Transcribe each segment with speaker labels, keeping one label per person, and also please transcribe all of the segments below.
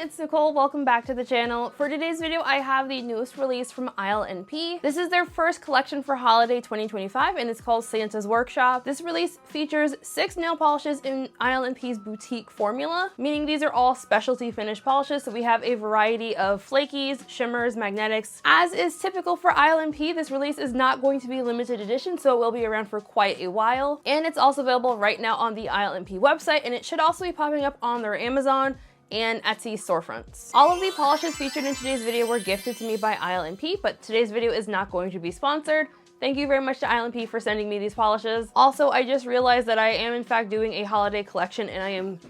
Speaker 1: it's Nicole. Welcome back to the channel. For today's video, I have the newest release from ILNP. This is their first collection for holiday 2025 and it's called Santa's Workshop. This release features 6 nail polishes in ILNP's boutique formula, meaning these are all specialty finish polishes. So we have a variety of flakies, shimmers, magnetics. As is typical for ILNP, this release is not going to be limited edition, so it will be around for quite a while. And it's also available right now on the ILNP website, and it should also be popping up on their Amazon and Etsy storefronts. All of the polishes featured in today's video were gifted to me by ILNP, but today's video is not going to be sponsored. Thank you very much to ILNP for sending me these polishes. Also, I just realized that I am in fact doing a holiday collection and I am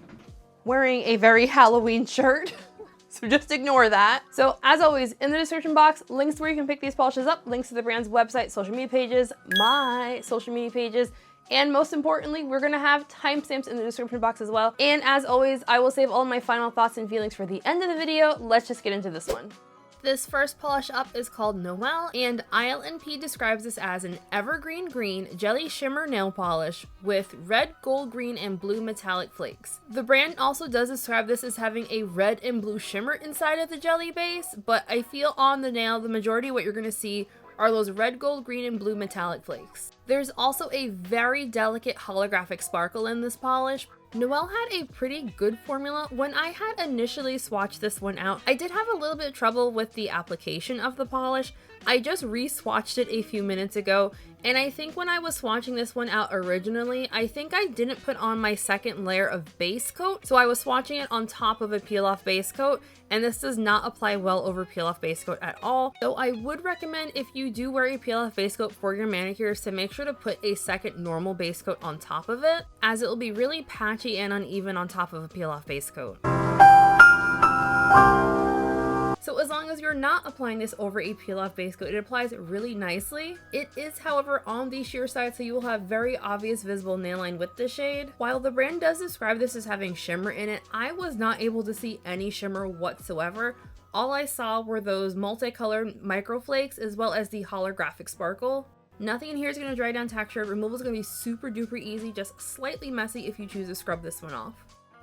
Speaker 1: wearing a very Halloween shirt. So just ignore that. So as always, in the description box, links to where you can pick these polishes up, links to the brand's website, social media pages, my social media pages, and most importantly, we're gonna have timestamps in the description box as well. And as always, I will save all my final thoughts and feelings for the end of the video. Let's just get into this one. This first polish up is called Noel, and ILNP describes this as an evergreen green jelly shimmer nail polish with red, gold, green, and blue metallic flakes. The brand also does describe this as having a red and blue shimmer inside of the jelly base, but I feel on the nail, the majority of what you're gonna see are those red, gold, green, and blue metallic flakes. There's also a very delicate holographic sparkle in this polish. Noel had a pretty good formula. When I had initially swatched this one out, I did have a little bit of trouble with the application of the polish. I just re-swatched it a few minutes ago, and I think when I was swatching this one out originally, I think I didn't put on my second layer of base coat, so I was swatching it on top of a peel-off base coat, and this does not apply well over peel-off base coat at all. So I would recommend, if you do wear a peel-off base coat for your manicures, to make sure to put a second normal base coat on top of it, as it will be really patchy and uneven on top of a peel-off base coat. So as long as you're not applying this over a peel-off base coat, it applies really nicely. It is, however, on the sheer side, so you will have very obvious visible nail line with this shade. While the brand does describe this as having shimmer in it, I was not able to see any shimmer whatsoever. All I saw were those multicolored microflakes as well as the holographic sparkle. Nothing in here is going to dry down texture. Removal is going to be super duper easy, just slightly messy if you choose to scrub this one off.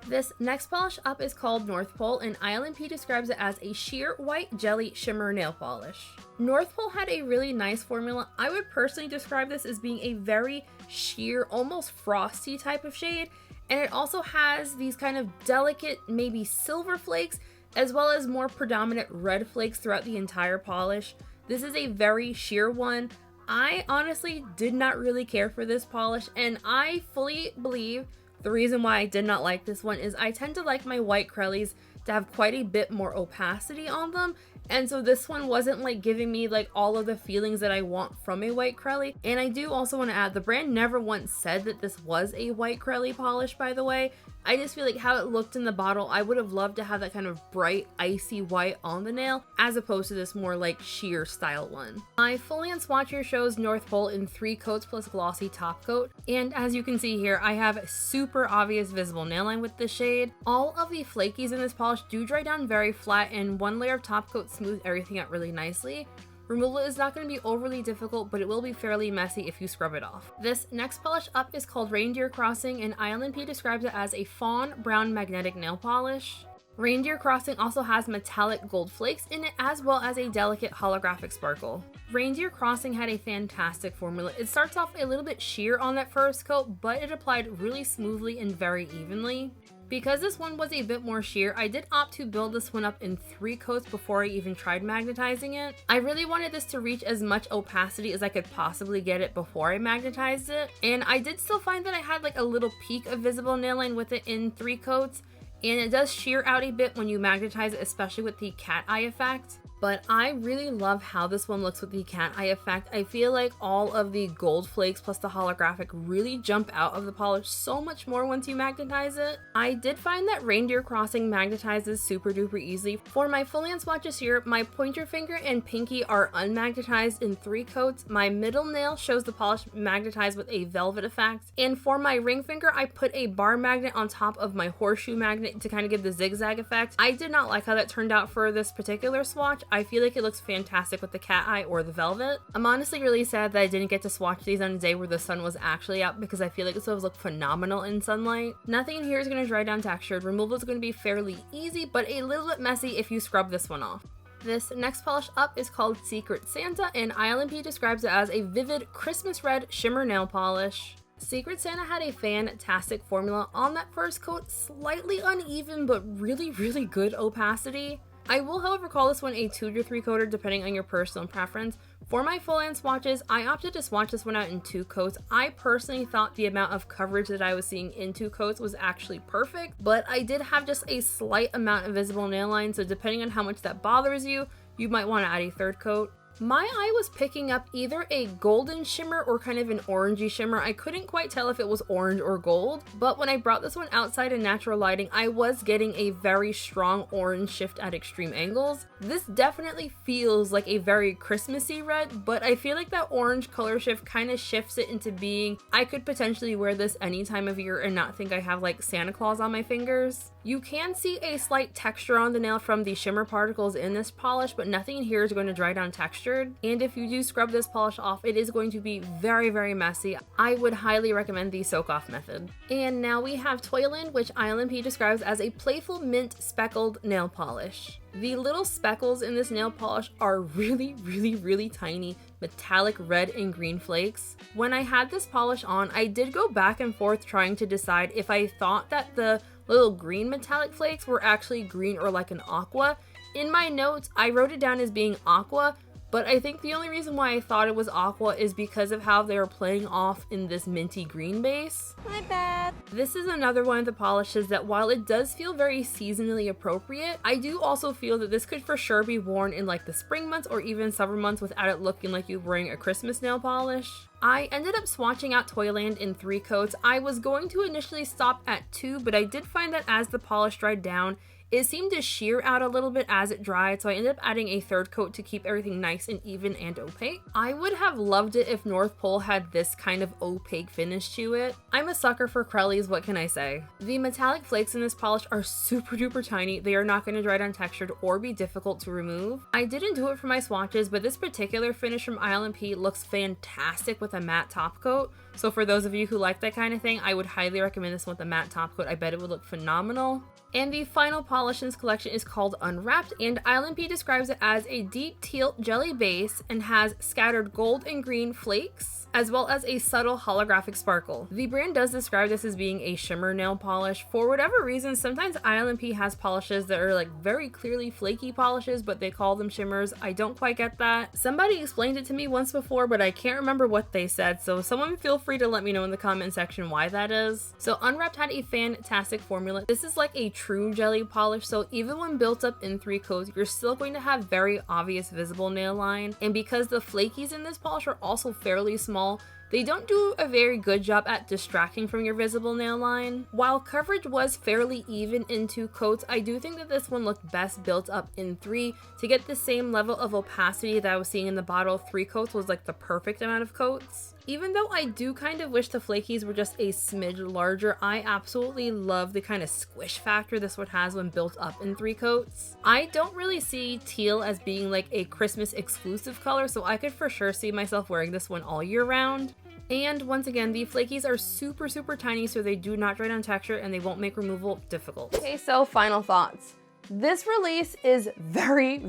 Speaker 1: This next polish up is called North Pole, and ILNP describes it as a sheer white jelly shimmer nail polish. North Pole had a really nice formula. I would personally describe this as being a very sheer, almost frosty type of shade, and it also has these kind of delicate, maybe silver flakes, as well as more predominant red flakes throughout the entire polish. This is a very sheer one. I honestly did not really care for this polish, and I fully believe the reason why I did not like this one is I tend to like my white Crellies to have quite a bit more opacity on them, and so this one wasn't like giving me like all of the feelings that I want from a white Crelly. And I do also want to add, the brand never once said that this was a white Crelly polish, by the way. I just feel like how it looked in the bottle, I would have loved to have that kind of bright icy white on the nail as opposed to this more like sheer style one. My fully on swatch here shows North Pole in 3 coats plus glossy top coat, and as you can see here, I have super obvious visible nail line with this shade. All of the flakies in this polish do dry down very flat, and one layer of top coat smooths everything out really nicely. Removal is not going to be overly difficult, but it will be fairly messy if you scrub it off. This next polish up is called Reindeer Crossing, and ILNP describes it as a fawn brown magnetic nail polish. Reindeer Crossing also has metallic gold flakes in it, as well as a delicate holographic sparkle. Reindeer Crossing had a fantastic formula. It starts off a little bit sheer on that first coat, but it applied really smoothly and very evenly. Because this one was a bit more sheer, I did opt to build this one up in 3 coats before I even tried magnetizing it. I really wanted this to reach as much opacity as I could possibly get it before I magnetized it, and I did still find that I had like a little peak of visible nail line with it in 3 coats, and it does sheer out a bit when you magnetize it, especially with the cat eye effect. But I really love how this one looks with the cat eye effect. I feel like all of the gold flakes plus the holographic really jump out of the polish so much more once you magnetize it. I did find that Reindeer Crossing magnetizes super duper easily. For my fully on swatches here, my pointer finger and pinky are unmagnetized in 3 coats. My middle nail shows the polish magnetized with a velvet effect. And for my ring finger, I put a bar magnet on top of my horseshoe magnet to kind of give the zigzag effect. I did not like how that turned out for this particular swatch. I feel like it looks fantastic with the cat eye or the velvet. I'm honestly really sad that I didn't get to swatch these on a day where the sun was actually out because I feel like this would look phenomenal in sunlight. Nothing in here is going to dry down textured. Removal is going to be fairly easy, but a little bit messy if you scrub this one off. This next polish up is called Secret Santa, and ILNP describes it as a vivid Christmas red shimmer nail polish. Secret Santa had a fantastic formula on that first coat, slightly uneven but really good opacity. I will however call this one a 2 to 3 coater depending on your personal preference. For my full-hand swatches, I opted to swatch this one out in 2 coats. I personally thought the amount of coverage that I was seeing in 2 coats was actually perfect, but I did have just a slight amount of visible nail line, so depending on how much that bothers you, you might want to add a 3rd coat. My eye was picking up either a golden shimmer or kind of an orangey shimmer. I couldn't quite tell if it was orange or gold, but when I brought this one outside in natural lighting, I was getting a very strong orange shift at extreme angles. This definitely feels like a very Christmassy red, but I feel like that orange color shift kind of shifts it into being, I could potentially wear this any time of year and not think I have like Santa Claus on my fingers. You can see a slight texture on the nail from the shimmer particles in this polish, but nothing in here is going to dry down textured. And if you do scrub this polish off, it is going to be very messy. I would highly recommend the soak off method. And now we have Toyland, which ILNP describes as a playful mint speckled nail polish. The little speckles in this nail polish are really tiny, metallic red and green flakes. When I had this polish on, I did go back and forth trying to decide if I thought that the little green metallic flakes were actually green or like an aqua. In my notes, I wrote it down as being aqua, but I think the only reason why I thought it was aqua is because of how they were playing off in this minty green base. My bad. This is another one of the polishes that while it does feel very seasonally appropriate, I do also feel that this could for sure be worn in like the spring months or even summer months without it looking like you're wearing a Christmas nail polish. I ended up swatching out Toyland in 3 coats. I was going to initially stop at 2, but I did find that as the polish dried down, it seemed to shear out a little bit as it dried, so I ended up adding a 3rd coat to keep everything nice and even and opaque. I would have loved it if North Pole had this kind of opaque finish to it. I'm a sucker for Crellies, what can I say? The metallic flakes in this polish are super duper tiny. They are not going to dry down textured or be difficult to remove. I didn't do it for my swatches, but this particular finish from ILNP looks fantastic with a matte top coat. So for those of you who like that kind of thing, I would highly recommend this one with a matte top coat. I bet it would look phenomenal. And the final polish in this collection is called Unwrapped, and ILNP describes it as a deep teal jelly base and has scattered gold and green flakes, as well as a subtle holographic sparkle. The brand does describe this as being a shimmer nail polish. For whatever reason, sometimes ILNP has polishes that are like very clearly flaky polishes, but they call them shimmers. I don't quite get that. Somebody explained it to me once before, but I can't remember what they said, so someone feel free to let me know in the comment section why that is. So Unwrapped had a fantastic formula. This is like a true jelly polish, so even when built up in 3 coats, you're still going to have very obvious visible nail line. And because the flakies in this polish are also fairly small, they don't do a very good job at distracting from your visible nail line. While coverage was fairly even in 2 coats, I do think that this one looked best built up in 3 to get the same level of opacity that I was seeing in the bottle. 3 coats was like the perfect amount of coats. Even though I do kind of wish the flakies were just a smidge larger, I absolutely love the kind of squish factor this one has when built up in 3 coats. I don't really see teal as being like a Christmas exclusive color, so I could for sure see myself wearing this one all year round. And once again, the flakies are super tiny, so they do not dry down texture and they won't make removal difficult. Okay, so final thoughts. This release is very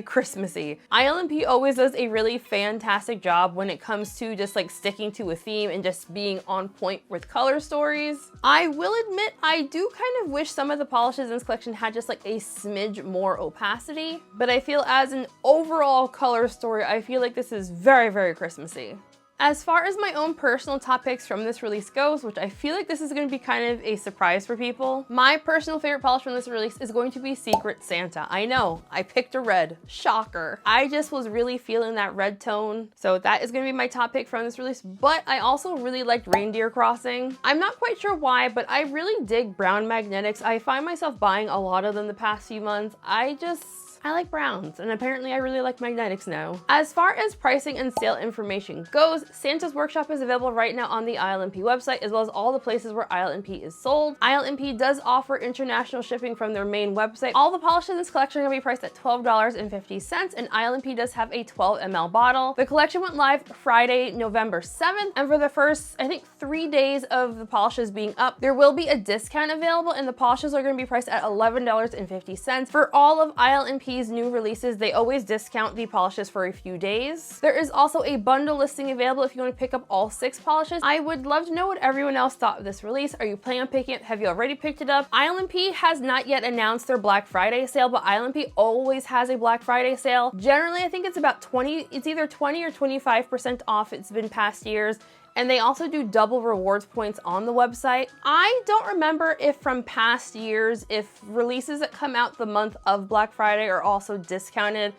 Speaker 1: Christmassy. ILNP always does a really fantastic job when it comes to just like sticking to a theme and just being on point with color stories. I will admit, I do kind of wish some of the polishes in this collection had just like a smidge more opacity, but I feel as an overall color story, I feel like this is very Christmassy. As far as my own personal top picks from this release goes, which I feel like this is going to be kind of a surprise for people, my personal favorite polish from this release is going to be Secret Santa. I know, I picked a red. Shocker. I just was really feeling that red tone, so that is going to be my top pick from this release, but I also really liked Reindeer Crossing. I'm not quite sure why, but I really dig brown magnetics. I find myself buying a lot of them the past few months. I like browns, and apparently I really like magnetics now. As far as pricing and sale information goes, Santa's Workshop is available right now on the ILNP website, as well as all the places where ILNP is sold. ILNP does offer international shipping from their main website. All the polishes in this collection are going to be priced at $12.50, and ILNP does have a 12 ml bottle. The collection went live Friday, November 7th, and for the first, I think, 3 days of the polishes being up, there will be a discount available, and the polishes are going to be priced at $11.50. For all of ILNP's new releases, they always discount the polishes for a few days. There is also a bundle listing available if you want to pick up all 6 polishes. I would love to know what everyone else thought of this release. Are you planning on picking it? Have you already picked it up? ILNP has not yet announced their Black Friday sale, but ILNP always has a Black Friday sale. Generally, I think it's about it's either 20 or 25% off. It's been past years. And they also do double rewards points on the website. I don't remember if from past years, if releases that come out the month of Black Friday are also discounted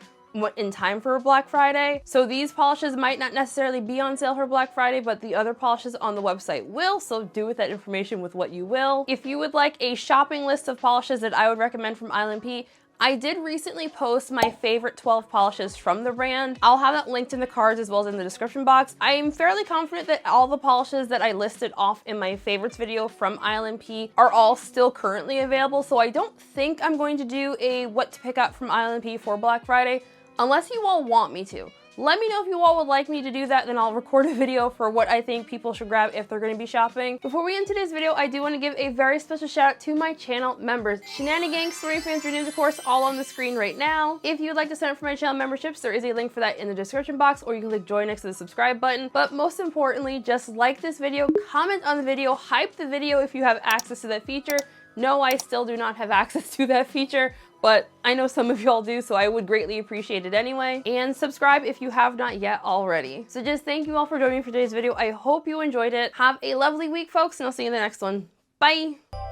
Speaker 1: in time for Black Friday. So these polishes might not necessarily be on sale for Black Friday, but the other polishes on the website will, so do with that information with what you will. If you would like a shopping list of polishes that I would recommend from ILNP, I did recently post my favorite 12 polishes from the brand. I'll have that linked in the cards as well as in the description box. I am fairly confident that all the polishes that I listed off in my favorites video from ILNP are all still currently available, so I don't think I'm going to do a what to pick up from ILNP for Black Friday, unless you all want me to. Let me know if you all would like me to do that, then I'll record a video for what I think people should grab if they're going to be shopping. Before we end today's video, I do want to give a very special shout out to my channel members. Shenanigans, Story Fans, your names of course, all on the screen right now. If you would like to sign up for my channel memberships, there is a link for that in the description box, or you can click join next to the subscribe button. But most importantly, just like this video, comment on the video, hype the video if you have access to that feature. No, I still do not have access to that feature, but I know some of y'all do, so I would greatly appreciate it anyway. And subscribe if you have not yet already. So just thank you all for joining me for today's video. I hope you enjoyed it. Have a lovely week, folks, and I'll see you in the next one. Bye!